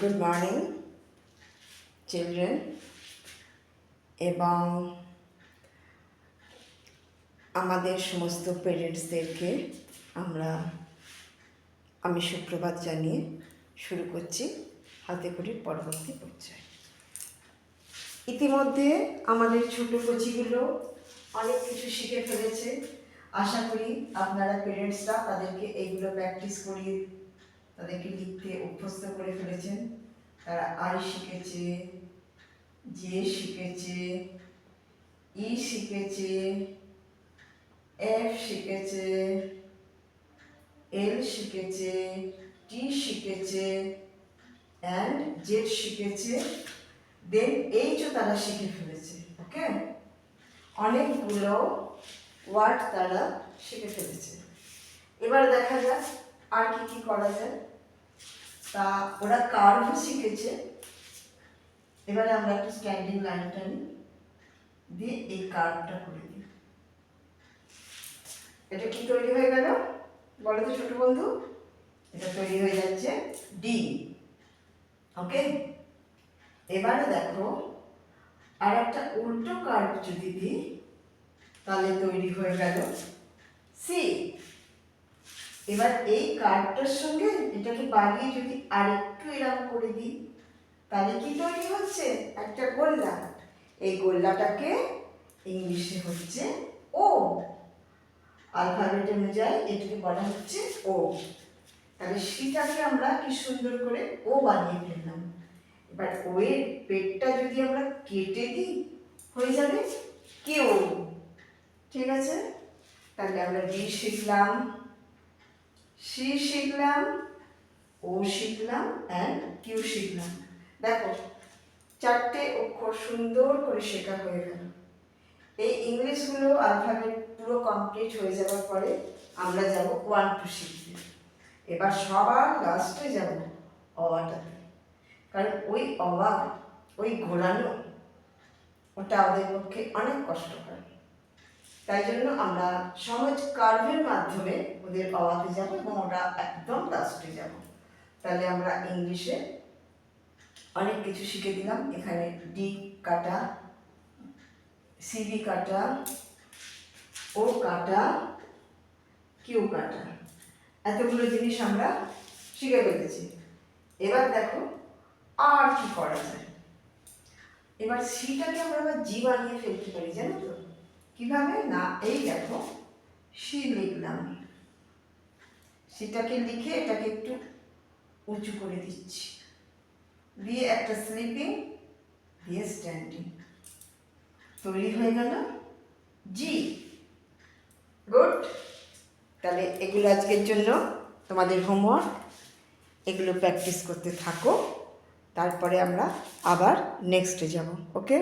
Good morning children, এবং আমাদের সমস্ত পেরেন্টসদেরকে আমি সুপ্রভাত জানিয়ে শুরু করছি হাতে করে পরবর্তী পর্যায়ে। ইতিমধ্যে আমাদের ছোট কচিগুলো অনেক কিছু শিখে ফেলেছে। আশা করি আপনারা পেরেন্টসরা তাদেরকে এইগুলো প্র্যাকটিস করিয়ে তাদেরকে লিখতে অভ্যস্ত করে ফেলেছেন। তারা আই শিখেছে, জে শিখেছে, ই শিখেছে, এফ শিখেছে, এল শিখেছে, টি শিখেছে, অ্যান্ড জেড শিখেছে, দেন এইচও তারা শিখে ফেলেছে। ওকে, অনেকগুলো ওয়ার্ড তারা শিখে ফেলেছে। এবার দেখা যাক আর কি কি করা যায়। তা ওরা কার্ভ শিখেছে। এবারে আমরা একটু স্ট্যান্ডিং লাইনটা নিই, দিয়ে এই কার্ভটা করে দিই। এটা কি তৈরি হয়ে গেল বলো তো ছোট বন্ধু? এটা তৈরি হয়ে যাচ্ছে ডি। ওকে, এবারে দেখো আর একটা উল্টো কার্ভ যদি দিই তাহলে তৈরি হয়ে গেল সি। এবার এই কার্ভটার সঙ্গে এটাকে বাড়িয়ে যদি আরেকটু এরকম করে দিই তাহলে কি তৈরি হচ্ছে? একটা গোল্লা। এই গোল্লাটাকে ইংলিশে হচ্ছে ও। অ্যালফাবেট অনুযায়ী এটাকে বলা হচ্ছে ও। তাহলে সেটাকে আমরা কি সুন্দর করে ও বানিয়ে ফেললাম। এবার ও এর পেটটা যদি আমরা কেটে দিই হয়ে যাবে কেউ। ঠিক আছে, তাহলে আমরা ডি শিখলাম, সি শিখলাম, ও শিখলাম, অ্যান্ড কিউ শিখলাম। দেখো চারটে অক্ষর সুন্দর করে শেখা হয়ে গেল। এই ইংলিশগুলো অ্যালফাবেট পুরো কমপ্লিট হয়ে যাওয়ার পরে আমরা যাব 1 2 শিখতে। এবার সবার লাস্টে যাব অওয়াটাতে, কারণ ওই অওয়া ওই ঘোরানো ওটা আমাদের পক্ষে অনেক কষ্টকর। তাই জন্য আমরা সহজ কার্ভের মাধ্যমে ওদের অওয়াতে যাব এবং ওটা একদম লাস্টে যাব। তাহলে আমরা ইংলিশে অনেক কিছু শিখে দিলাম। এখানে ডি কাটা, সিবি কাটা, ও কাটা, কিউ কাটা, এতগুলো জিনিস আমরা শিখে ফেলেছি। এবার দেখো আর কি করা যায়। এবার সিটাকে আমরা আবার জি বানিয়ে ফেলতে পারি, জানো তো কিভাবে? না, এই দেখো সি লিখলাম, সিটাকে লিখে এটাকে একটু উঁচু করে দিচ্ছি, দিয়ে একটা স্লিপিং, দিয়ে স্ট্যান্ডিং, তৈরি হয়ে গেল জি। গুড। তাহলে এগুলো আজকের জন্য তোমাদের হোমওয়ার্ক। এগুলো প্র্যাকটিস করতে থাকো, তারপরে আমরা আবার নেক্সটে যাব। ওকে।